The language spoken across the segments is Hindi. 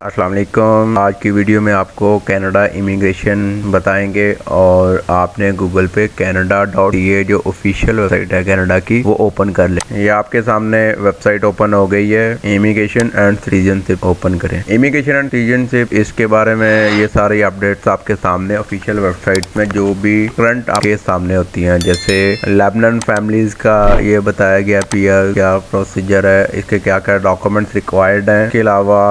अस्सलाम वालेकुम। आज की वीडियो में आपको कनाडा इमिग्रेशन बताएंगे और आपने गूगल पे canada.ca जो ऑफिशियल वेबसाइट है कनाडा की वो ओपन कर ले। ये आपके सामने वेबसाइट ओपन हो गई है। इमिग्रेशन एंड सिटीजनशिप ओपन करें। इमिग्रेशन एंड सिटीजनशिप इसके बारे में ये सारी अपडेट्स आपके सामने ऑफिशियल वेबसाइट में जो भी करंट आपके सामने होती हैं, जैसे लेबनान फैमिलीज का ये बताया गया पीआर क्या प्रोसीजर है, इसके क्या क्या डॉक्यूमेंट्स रिक्वायर्ड हैं। इसके अलावा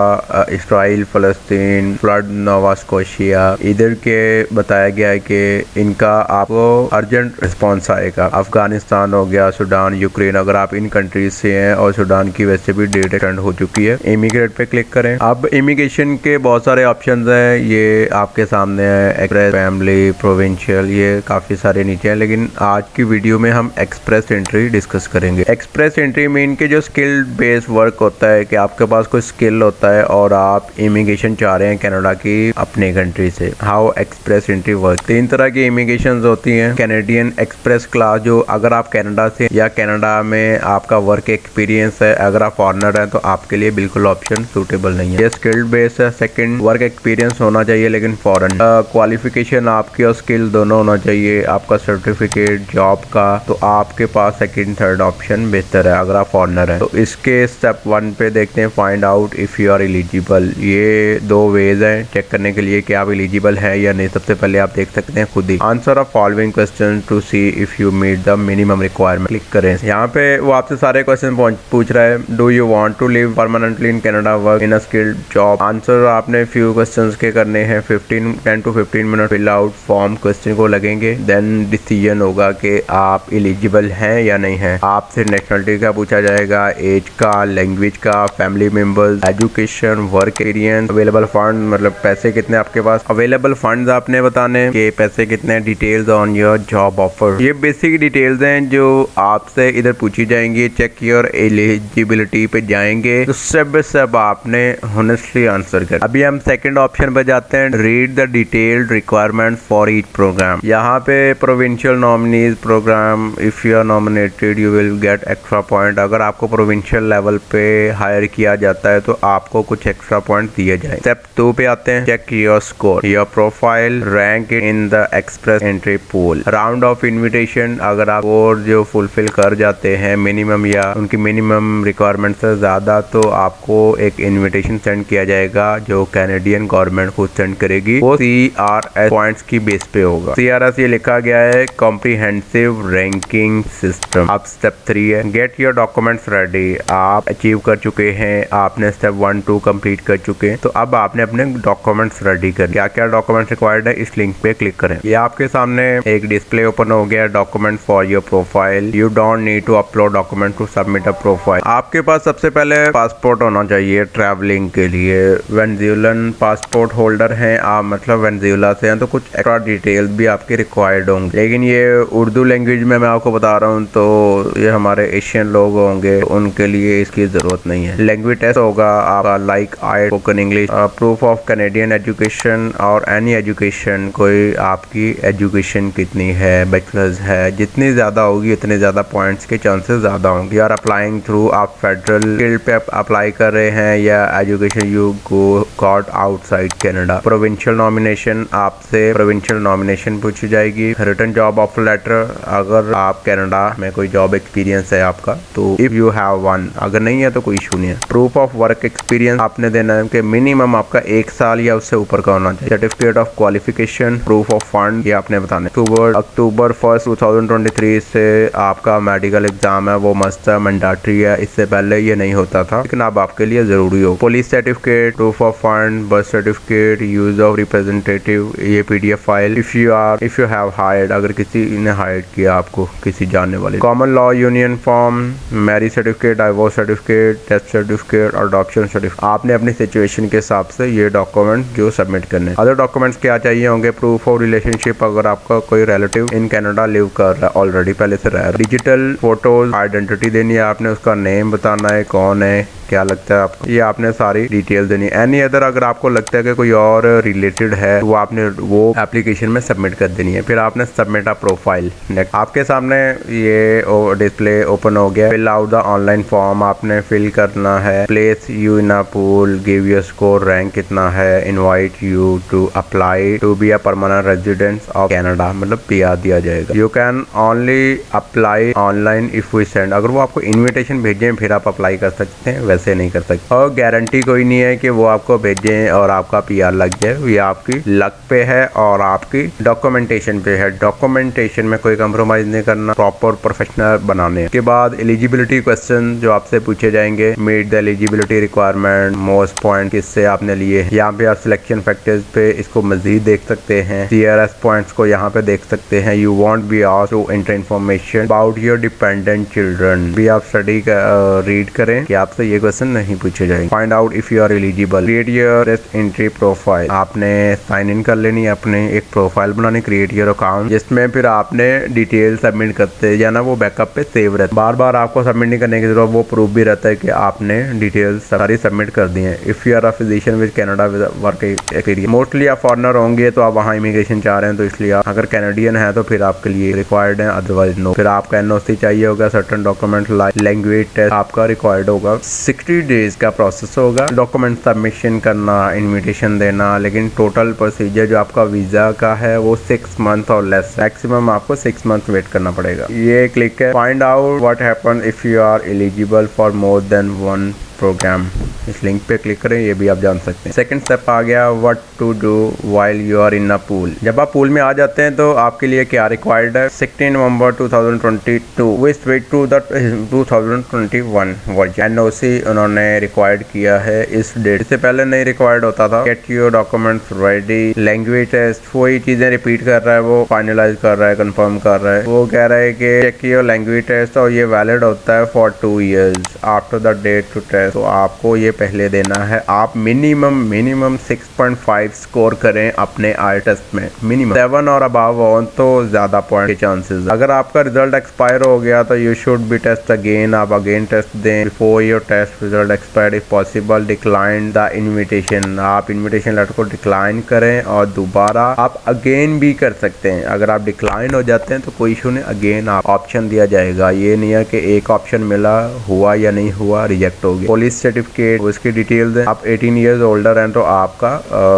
इसराइल, फलस्तीन, फ्लड, नोवा स्कोशिया इधर के बताया गया है कि इनका आपको अर्जेंट रिस्पॉन्स आएगा। अफगानिस्तान हो गया, सुडान, यूक्रेन, अगर आप इन कंट्रीज से हैं और सुडान की वैसे भी डेट एक्सटेंड हो चुकी है। इमिग्रेट पे क्लिक करें। अब इमिग्रेशन के बहुत सारे ऑप्शंस हैं, ये आपके सामने है, एक्सप्रेस, फैमिली, प्रोविंशियल, ये काफी सारे नीचे हैं, लेकिन आज की वीडियो में हम एक्सप्रेस एंट्री डिस्कस करेंगे। एक्सप्रेस एंट्री में इनके जो स्किल बेस्ड वर्क होता है कि आपके पास कोई स्किल होता है और आप इमिग्रेशन चाह रहे हैं कनाडा की अपने कंट्री से। How express entry work. 3 तरह की इमिग्रेशन होती हैं। कैनेडियन एक्सप्रेस क्लास, जो अगर आप कनाडा से या कनाडा में आपका वर्क एक्सपीरियंस है, अगर आप फॉरनर हैं तो आपके लिए बिल्कुल ऑप्शन सूटेबल नहीं है। ये स्किल्ड बेस्ड है। सेकंड, वर्क एक्सपीरियंस होना चाहिए लेकिन फॉरेन। क्वालिफिकेशन आपकी और स्किल दोनों होना चाहिए, आपका सर्टिफिकेट जॉब का, तो आपके पास सेकंड थर्ड ऑप्शन बेहतर है अगर आप फॉरनर हैं। तो इसके स्टेप 1 पे देखते हैं, find out if you are eligible. ये 2 वेज हैं चेक करने के लिए कि आप एलिजिबल है या नहीं। सबसे पहले आप देख सकते हैं खुद ही, answer of following question to see if you meet the minimum requirement. Click करें। यहाँ पे वो आपसे सारे क्वेश्चन पूछ रहा है। Do you want to live permanently in Canada, work in a skilled job. Answer आपने फ्यू क्वेश्चंस के करने हैं। 10 to 15 minute fill out form question को लगेंगे, देन डिसीजन होगा कि आप एलिजिबल हैं या नहीं है। आपसे नेशनलिटी का पूछा जाएगा, एज का, लैंग्वेज का, family members, education, work experience, available fund, मतलब पैसे कितने आपके पास अवेलेबल फंड्स आपने बताने कि पैसे कितने, details on your job offer. ये बेसिक डिटेल्स हैं जो आपसे इधर पूछी जाएंगी। चेक योर एलिजिबिलिटी पे जाएंगे तो स्टेप बाय स्टेप आपने होनेस्टली आंसर कर। अभी हम सेकंड ऑप्शन पे जाते हैं, read the detailed requirement for each programme. यहाँ पे provincial nominees programme, if you are nominated you will get extra point. अगर आपको प्रोविंशियल लेवल पे हायर किया जाता है तो आपको कुछ एक्स्ट्रा पॉइंट दिए जाए। स्टेप 2 पे आते हैं, check your score, your profile, rank in the express entry pool. Round of invitation, अगर आप और जो फुलफिल कर जाते हैं मिनिमम या उनकी मिनिमम रिक्वायरमेंट से ज्यादा, तो आपको एक इन्विटेशन सेंड किया जाएगा जो कैनेडियन गवर्नमेंट खुद सेंड करेगी। वो CRS पॉइंट्स की बेस पे होगा। CRS ये लिखा गया है कॉम्प्रिहेंसिव रैंकिंग सिस्टम। अब स्टेप 3 है, गेट योर डॉक्यूमेंट्स रेडी। आप अचीव कर चुके हैं, आपने स्टेप 1 2 कंप्लीट कर चुके हैं, तो अब आपने अपने डॉक्यूमेंट्स रेडी कर। क्या क्या डॉक्यूमेंट्स रिक्वायर्ड है, इस लिंक पे क्लिक करें। ये आपके सामने एक डिस्प्ले ओपन हो गया, document for your profile. You don't need to upload document to submit a profile. आपके पास सबसे पहले पासपोर्ट होना चाहिए ट्रैवलिंग के लिए। वेनेजुएलन पासपोर्ट होल्डर हैं आप, मतलब वेनेजुएला से हैं, तो कुछ एक्स्ट्रा डिटेल्स भी आपके रिक्वायर्ड होंगे, लेकिन ये उर्दू लैंग्वेज में मैं आपको बता रहा हूँ, तो ये हमारे एशियन लोग होंगे उनके लिए इसकी जरूरत नहीं है। लैंग्वेज टेस्ट होगा आपका, like I spoken English, proof of Canadian education और एनी एजुकेशन, कोई आपकी एजुकेशन कितनी है, बैचलर्स है, जितनी ज्यादा होगी उतने ज्यादा पॉइंट्स के चांसेस ज्यादा होंगे। यार अप्लाइंग थ्रू, आप फेडरल स्किल पे अप्लाई कर रहे हैं या education you got outside Canada. Provincial nomination, आपसे प्रोविंशियल नॉमिनेशन पूछी जाएगी। रिटन जॉब ऑफर लेटर, अगर आप कनाडा में कोई जॉब एक्सपीरियंस है आपका तो इफ यू हैव वन, अगर नहीं है तो कोई इशू नहीं है। प्रूफ ऑफ वर्क एक्सपीरियंस आपने देना है कि मिनिमम आपका 1 साल या उससे ऊपर का होना चाहिए। Certificate of qualification, proof of fund, ये आपने बताना है। अक्टूबर 1 2023 से आपका मेडिकल एग्जाम है, वो मस्ट है, मैंडेटरी है, इससे पहले ये नहीं होता था लेकिन अब आपके लिए जरूरी हो। Police certificate, proof of fund, birth certificate, use of representative, ये PDF file. If you have hired, अगर किसी ने हायर किया आपको, किसी जानने वाले। Common law union form, marriage certificate, divorce certificate, death certificate, adoption certificate. आपने अपनी सिचुएशन के हिसाब से ये डॉक्यूमेंट जो सबमिट करने। अदर डॉक्यूमेंट्स क्या चाहिए होंगे, प्रूफ ऑफ रिलेशनशिप, अगर आपका कोई रिलेटिव इन कनाडा लिव कर रहा है ऑलरेडी, पहले से रह रहा है। डिजिटल फोटोज, आइडेंटिटी देनी है आपने, उसका नेम बताना है, कौन है, क्या लगता है आपको, ये आपने सारी डिटेल देनी है। एनी अदर, अगर आपको लगता है कि कोई और रिलेटेड है तो वो आपने वो एप्लीकेशन में सबमिट कर देनी है। फिर आपने सबमिट अ प्रोफाइल। नेक्स्ट आपके सामने ये डिस्प्ले ओपन हो गया। Fill out the online form, आपने फिल करना है। Place you in a pool, give previous score, rank कितना है, invite you to apply to be a permanent resident of Canada, मतलब PR दिया जाएगा। You can only apply online if we send, अगर वो आपको इन्विटेशन भेजें फिर आप अप्लाई कर सकते हैं, वैसे नहीं कर सकते। और गारंटी कोई नहीं है कि वो आपको भेजें और आपका PR लग जाए, ये आपकी लक पे है और आपकी डॉक्यूमेंटेशन पे है। डॉक्यूमेंटेशन में कोई कंप्रोमाइज नहीं करना, प्रॉपर प्रोफेशनल बनाने। के बाद एलिजिबिलिटी क्वेश्चन जो आपसे पूछे जाएंगे, meet the eligibility requirement, most point किससे आपने लिए, यहाँ पे आप सिलेक्शन फैक्टर्स पे इसको मजीद देख सकते हैं। CRS पॉइंट्स को यहाँ पे देख सकते हैं। You won't be asked to enter information about your dependent children, भी आप स्टडी रीड करें कि आपसे ये क्वेश्चन नहीं पूछे जाएंगे। Find out if you are eligible, create your entry profile, आपने साइन इन कर लेनी है, अपने एक प्रोफाइल बनानी, क्रिएट योर अकाउंट, जिसमें फिर आपने डिटेल सबमिट करते जाना, वो बैकअप पे सेव रहता है। बार बार आपको सबमिट नहीं करने की जरूरत, वो प्रूफ भी रहता है कि आपने डिटेल्स सारी सबमिट कर दी है। If you are a physician with Canada with work experience, mostly आप फॉरनर होंगे तो आप वहाँ इमिग्रेशन चाह रहे हैं, तो इसलिए आप अगर कैनेडियन है तो फिर आपके लिए रिक्वायर्ड है, अदरवाइज नो। फिर आपका NOC चाहिए होगा, सर्टेन डॉक्यूमेंट लैंग्वेज टेस्ट आपका रिक्वायर्ड होगा। 60 डेज का प्रोसेस होगा डॉक्यूमेंट सबमिशन करना, इन्विटेशन देना, लेकिन टोटल प्रोसीजर जो आपका वीजा का है वो 6 मंथ और लेस, मैक्सिमम आपको 6 मंथ वेट करना पड़ेगा। ये क्लिक है, find out what happen if you are eligible for more than one programme, इस लिंक पे क्लिक करें, ये भी आप जान सकते हैं। सेकंड स्टेप आ गया, what to do while you are in a pool. जब आप पूल में आ जाते हैं तो आपके लिए क्या रिक्वायर्ड है, 16 November 2022 we switch to the 2021 version, NOC उन्होंने रिक्वायर्ड किया है इस डेट, इससे पहले नहीं रिक्वायर्ड होता था। Get your documents ready, language test, वही चीजें रिपीट कर रहा है, वो फाइनलाइज कर रहा है, कंफर्म कर रहा है। वो कह रहा है कि चेक योर लैंग्वेज टेस्ट, और ये वैलिड होता है for 2 years after the date to test, तो आपको ये पहले देना है। आप मिनिमम 6.5 स्कोर करें अपने IELTS में, मिनिमम 7 और अबव हो तो ज्यादा पॉइंट के चांसेस। अगर आपका रिजल्ट एक्सपायर हो गया तो you should be test again, आप अगेन टेस्ट दें before your test result expired, if possible decline the invitation, आप इन्विटेशन लेटर को डिक्लाइन करें और दोबारा आप अगेन भी कर सकते हैं। अगर आप डिक्लाइन हो जाते हैं तो कोई इशू नहीं, अगेन आप ऑप्शन दिया जाएगा, ये नहीं है कि एक ऑप्शन मिला, हुआ या नहीं हुआ, रिजेक्ट हो गया। पुलिस सर्टिफिकेट, उसकी डिटेल्स है, आप 18 ईयर्स ओल्डर हैं तो आपका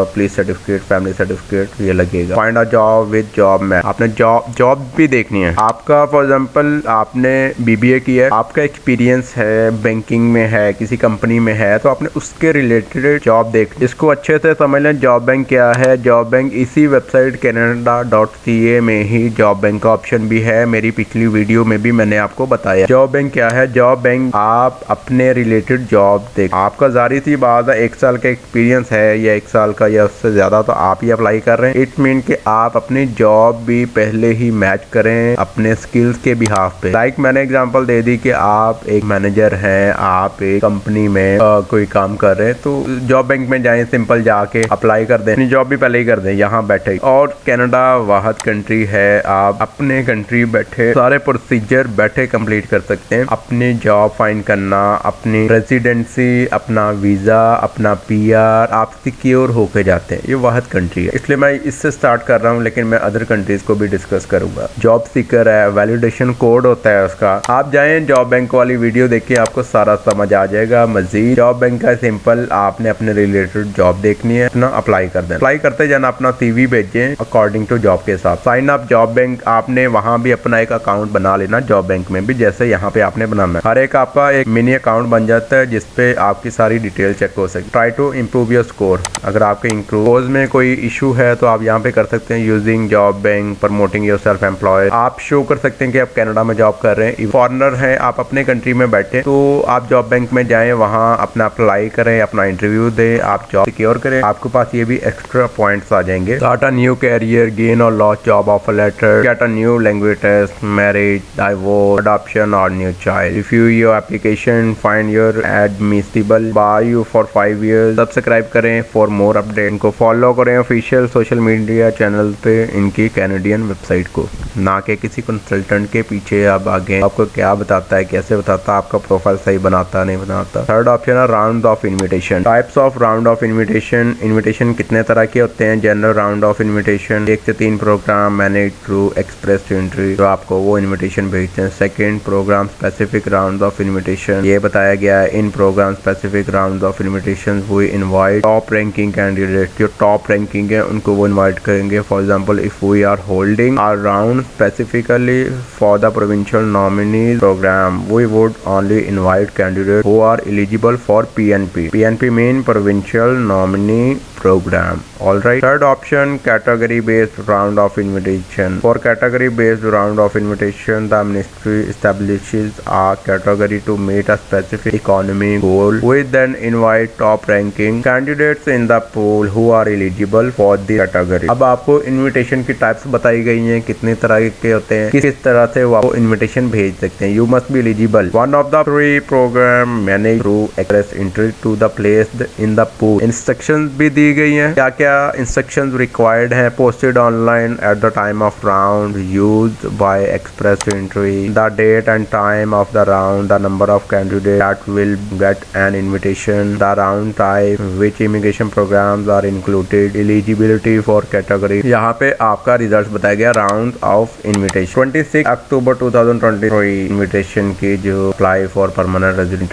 पुलिस सर्टिफिकेट, फैमिली सर्टिफिकेट ये लगेगा। Find a job with job में आपने जॉब भी देखनी है। आपका फॉर एग्जांपल आपने BBA किया है, आपका एक्सपीरियंस है बैंकिंग में है, किसी कंपनी में है, तो आपने उसके रिलेटेड जॉब देख, इसको अच्छे से समझ लें। जॉब बैंक क्या है, जॉब बैंक इसी वेबसाइट canada.ca में ही जॉब बैंक का ऑप्शन भी है, मेरी पिछली वीडियो में भी मैंने आपको बताया। जॉब बैंक क्या है, जॉब बैंक आप अपने रिलेटेड जॉब देख, आपका जारी सी बात है 1 साल का एक्सपीरियंस है या 1 साल का या उससे ज्यादा, तो आप ही अप्लाई कर रहे हैं। इट मीन कि आप अपनी जॉब भी पहले ही मैच करें अपने स्किल्स के बिहाफ पे। लाइक मैंने एग्जांपल दे दी कि आप एक मैनेजर हैं, आप एक कंपनी में कोई काम कर रहे हैं, तो जॉब बैंक में जाएं, सिंपल जाके अप्लाई कर दें, अपनी जॉब भी पहले ही कर दें यहाँ बैठे। और कनाडा वाहद कंट्री है, आप अपने कंट्री बैठे सारे प्रोसीजर बैठे कंप्लीट कर सकते हैं। अपनी जॉब फाइंड करना, अपनी रेजिडेंसी, अपना वीजा, अपना PR, आप सिक्योर होके जाते हैं। ये वाहद कंट्री है, इसलिए मैं इससे स्टार्ट कर रहा हूँ, लेकिन मैं अदर कंट्रीज को भी डिस्कस करूंगा। जॉब सीकर है, वैलिडेशन कोड होता है उसका, आप जाएं जॉब बैंक वाली वीडियो देखिए, आपको सारा समझ आ जाएगा। मजीद जॉब बैंक का सिंपल, आपने अपने रिलेटेड जॉब देखनी है, अपना अप्लाई कर दें, अप्लाई करते जाना, अपना CV भेजें अकॉर्डिंग टू जॉब के साथ। साइन अप जॉब बैंक, आपने वहां भी अपना एक अकाउंट बना लेना जॉब बैंक में भी, जैसे यहाँ पे आपने बनाना है। हर एक आपका एक मिनी अकाउंट बन जाता है जिसपे आपकी सारी डिटेल चेक हो सके। Try to improve your score, अगर आपके इंप्रूव में कोई इशू है तो आप यहाँ पे कर सकते हैं using job bank, promoting your self employ, आप शो कर सकते हैं कि आप कनाडा में जॉब कर रहे हैं। फॉरनर हैं, आप अपने कंट्री में बैठे तो आप जॉब बैंक में जाएं, वहाँ अपना अप्लाई करें, अपना इंटरव्यू दें, आप जॉब सिक्योर करें, आपके पास ये भी एक्स्ट्रा पॉइंट्स आ जाएंगे। Start a new career, gain और loss job offer letter, get a new language test, marriage, divorce, adoption और new child, review your application, find your admissible, by you for 5 years। Subscribe करें फॉर मोर अपडेट, इनको फॉलो करें ऑफिशियल सोशल मीडिया चैनल पे इनकी कैनेडियन वेबसाइट को, ना कि किसी कंसल्टेंट के पीछे आप आगे आपको क्या बताता है, कैसे बताता है, आपका प्रोफाइल सही बनाता नहीं बनाता। थर्ड ऑप्शन है round of invitation, types of round of invitation. Invitation कितने तरह के होते हैं, जनरल राउंड ऑफ इन्विटेशन, 1 से 3 program manage through express entry, तो आपको वो इन्विटेशन भेजते हैं। Second program specific round of invitation, ये बताया गया है in program specific specific round of invitation we invite top ranking candidate, जो टॉप रैंकिंग है उनको वो इनवाइट करेंगे। For example if we are holding our round specifically for the provincial nominee program we would only invite candidate who are eligible for PNP। PNP mean provincial nominee program. Alright. Third option, category based round of invitation. For category based round of invitation, the ministry establishes a category to meet a specific economic goal. We then invite top ranking candidates in the pool who are eligible for the category. अब आपको इन्विटेशन की टाइप्स बताई गई हैं, कितने तरह के होते हैं, किस तरह से वो आपको इन्विटेशन भेज सकते हैं। You must be eligible. One of the three program managed through express entry to the placed in the pool. Instructions भी दी गई हैं, क्या क्या इंस्ट्रक्शंस रिक्वायर्ड हैं। Posted online at the time of round, used by express entry, the date and time of the round, the number of candidate that will get an invitation, the round type, which immigration programmes are included, eligibility for category. यहाँ पे आपका रिजल्ट बताया गया round of invitation. 26 October 2023 invitation की जो अप्लाई फॉर परमानेंट रेजिडेंट,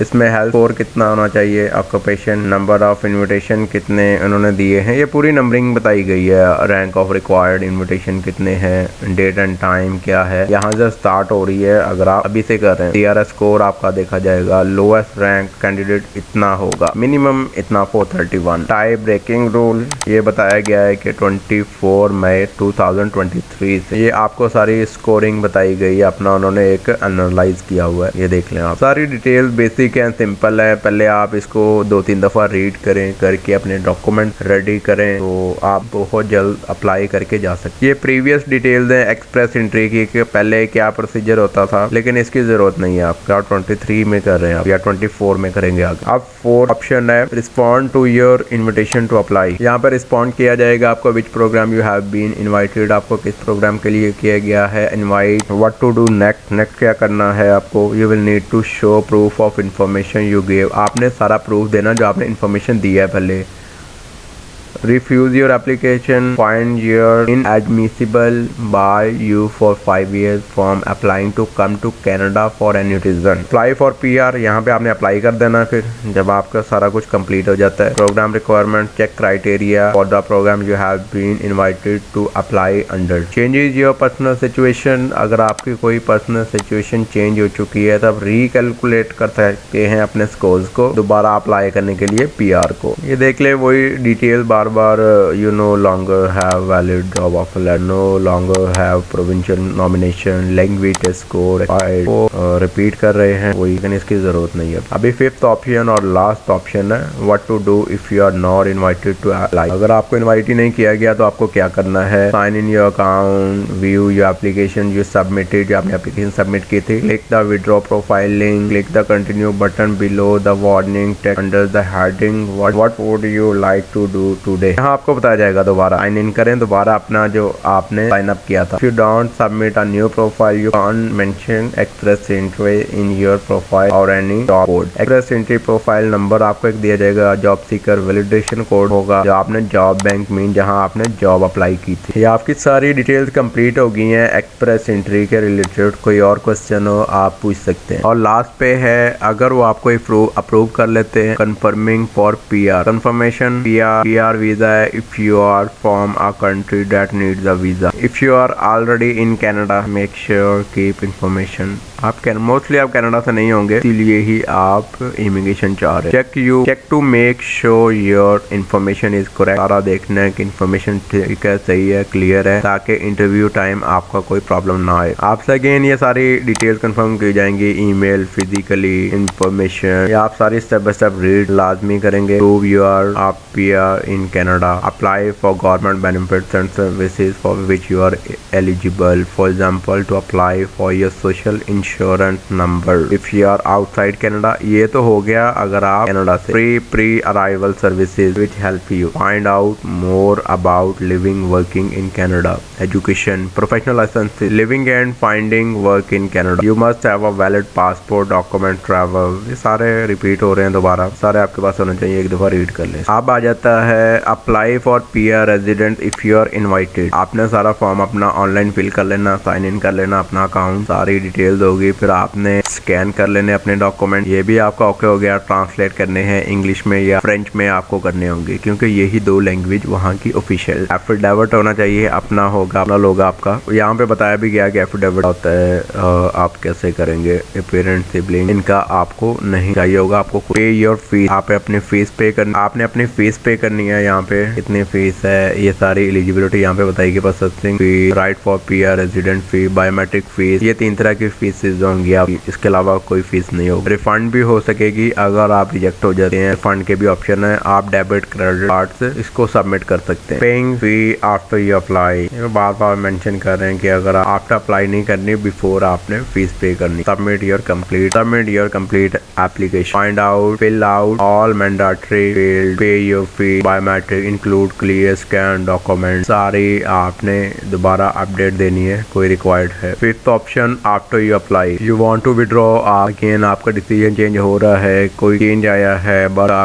इसमें हेल्थ स्कोर कितना होना चाहिए, ऑक्यूपेशन, नंबर ऑफ इन्विटेशन कितने उन्होंने दिए हैं, ये पूरी नंबरिंग बताई गई है। रैंक ऑफ रिक्वायर्ड इन्विटेशन कितने हैं, डेट एंड टाइम क्या है, यहाँ से स्टार्ट हो रही है। अगर आप अभी से कर रहे हैं TRS स्कोर आपका देखा जाएगा, लोएस्ट रैंक कैंडिडेट इतना होगा, मिनिमम इतना 431। टाइप ब्रेकिंग रूल ये बताया गया है कि 24 मई 2023 से ये आपको सारी स्कोरिंग बताई गई है, अपना उन्होंने एक एनालाइज किया हुआ है, ये देख लें आप। सारी डिटेल्स बेसिक एंड सिंपल है, पहले आप इसको 2-3 दफा रीड करें, करके अपने डॉक्यूमेंट रेडी करें तो आप बहुत जल्द अप्लाई करके जा सकते। ये प्रीवियस डिटेल्स हैं एक्सप्रेस एंट्री की कि पहले क्या प्रोसीजर होता था, लेकिन इसकी जरूरत नहीं है। आप 23 में कर रहे हैं आप या 24 में करेंगे आगे। अब 4 ऑप्शन है, respond to your invitation to apply. यहाँ पर रिस्पॉन्ड किया जाएगा आपको, which programme you have been invited, आपको किस प्रोग्राम के लिए किया गया है invite, what to do next, next क्या करना है आपको। You will need to show proof of information you give, आपने सारा प्रूफ देना जो आपने इन्फॉर्मेशन दिया है पहले। refuse your application, find your inadmissible by you for 5 years from applying to come to Canada for any reason. Apply for PR, यहाँ पे आपने अप्लाई कर देना फिर जब आपका सारा कुछ कंप्लीट हो जाता है. Programme requirement, check criteria for the programme you have been invited to apply under. Changes your personal situation, अगर आपकी कोई पर्सनल सिचुएशन चेंज हो चुकी है तब रिकैलकुलेट कर सकते हैं अपने स्कोर्स को दोबारा अप्लाई करने के लिए PR को. ये देख ले वही डिटेल बार बार. You no longer have valid job offer, no longer have provincial nomination, language test score repeat कर रहे हैं वही, लेकिन इसकी जरूरत नहीं है. अभी 5th ऑप्शन और लास्ट ऑप्शन है, what to do if you are not invited to apply. अगर आपको इनवाइट ही नहीं किया गया तो आपको क्या करना है. Sign in your account, view your application you submitted, जो आपने एप्लीकेशन सबमिट की थी. Click the withdraw profile link, click the continue button below the warning text under the heading what would you like to do today. यहाँ आपको बताया जाएगा दोबारा साइन इन करें, दोबारा अपना जो आपने साइन अप किया था. If you don't submit a new profile, you can't mention express entry in your profile or any job code. express entry profile number आपको एक दिया जाएगा, जॉब सीकर वैलिडेशन कोड होगा जो आपने जॉब बैंक में जहाँ आपने जॉब अप्लाई की थी. ये आपकी सारी डिटेल्स कंप्लीट हो गई हैं एक्सप्रेस एंट्री के रिलेटेड. कोई और क्वेश्चन हो आप पूछ सकते हैं. और लास्ट पे है, अगर वो आपको अप्रूव कर लेते हैं, confirming for PR, confirmation PR visa है if you are from a country that needs a visa. If you are already in Canada, make sure keep information. आप मोस्टली आप कनाडा से नहीं होंगे, इसीलिए ही आप इमिग्रेशन चाह रहे हैं. Check to make sure your information is correct. सारा देखना है कि इन्फॉर्मेशन ठीक है, सही है, क्लियर है, ताकि इंटरव्यू टाइम आपका कोई प्रॉब्लम ना आए. आपसे अगेन ये सारी डिटेल्स कंफर्म की जाएंगी, ईमेल, फिजिकली इन्फॉर्मेशन. ये आप सारी स्टेप बाय स्टेप रीड लाजमी करेंगे. प्रूव यू आर आप PR in Canada. Apply for government benefits and services for which you are eligible. For example to apply for your social insurance number if you are outside Canada. ये तो हो गया अगर आप कनाडा से. Pre arrival services which help you find out more about living working in Canada. Education, professional licence, living and finding work in Canada. You must have a valid passport, document, travel. ये सारे रिपीट हो रहे हैं दोबारा, सारे आपके पास होने चाहिए, एक दफा रीड कर लें. अब आ जाता है apply for PR resident if you are invited. आपने सारा फॉर्म अपना ऑनलाइन फिल कर लेना, साइन इन कर लेना अपना अकाउंट, सारी डिटेल्स होगी। फिर आपने स्कैन कर लेने अपने डॉक्यूमेंट। ये भी आपका ओके हो गया। ट्रांसलेट करने हैं इंग्लिश में या फ्रेंच में आपको करने होंगे, क्योंकि यही दो लैंग्वेज वहाँ की ऑफिशियल। एफिडेविट होना चाहिए, अपना होगा, अपना लोग आपका। यहाँ पे बताया भी गया कि एफिडेविट होता है आप कैसे करेंगे। पेरेंट सिबलिंग इनका आपको नहीं चाहिए होगा। आपको पे योर फीस, आप अपनी फीस पे करनी, आपने अपनी फीस पे करनी है। यहाँ पे कितनी फीस है, ये सारी एलिजिबिलिटी यहाँ पे बताएगी। Processing fee, right for PR resident fee, biometric fees, ये 3 तरह की फीसेज होंगी। आप इसके अलावा कोई फीस नहीं होगी। रिफंड भी हो सकेगी अगर आप रिजेक्ट हो जाते हैं। फंड के भी ऑप्शन है, आप डेबिट क्रेडिट कार्ड से इसको सबमिट कर सकते हैं। Paying fee after you apply, bar bar mention कर रहे हैं कि अगर आफ्टर अप्लाई नहीं करनी, बिफोर आपने फीस पे करनी। Submit your complete application, find out, fill out all mandatory field, pay your fee, biometric include clear scan document, सारी आपने दोबारा अपडेट देनी है, कोई रिक्वायर्ड है। Fifth option, after you apply you want to withdraw, again आपका डिसीजन चेंज हो रहा है, कोई चेंज आया है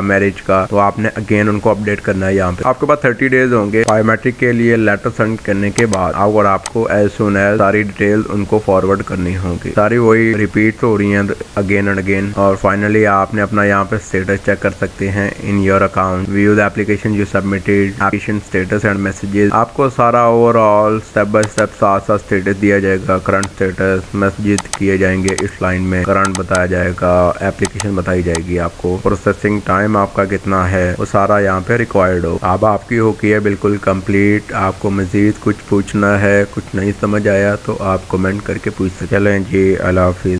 मैरिज का, तो आपने अगेन उनको अपडेट करना है। यहाँ पे आपके पास 30 डेज होंगे बायोमेट्रिक के लिए लेटर सेंड करने के बाद, और आपको एज सुन एज सारी डिटेल्स उनको फॉरवर्ड करनी होगी। सारी वही रिपीट हो रही हैं अगेन एंड अगेन। और फाइनली आपने अपना यहाँ पे स्टेटस चेक कर सकते हैं इन your account, view the application you submitted, application status and messages. आपको सारा ओवरऑल स्टेप बाय स्टेप साथ स्टेटस दिया जाएगा। करंट स्टेटस मैसेजेस किए जाएंगे इस लाइन में, करंट बताया जाएगा, एप्लीकेशन बताई जाएगी आपको, प्रोसेसिंग टाइम आपका कितना है, वो सारा यहाँ पे रिक्वायर्ड हो। अब आपकी हो की है बिल्कुल कंप्लीट। आपको मजीद कुछ पूछना है, कुछ नहीं समझ आया तो आप कमेंट करके पूछ सकते। चलें जी, अल्लाह हाफिज़।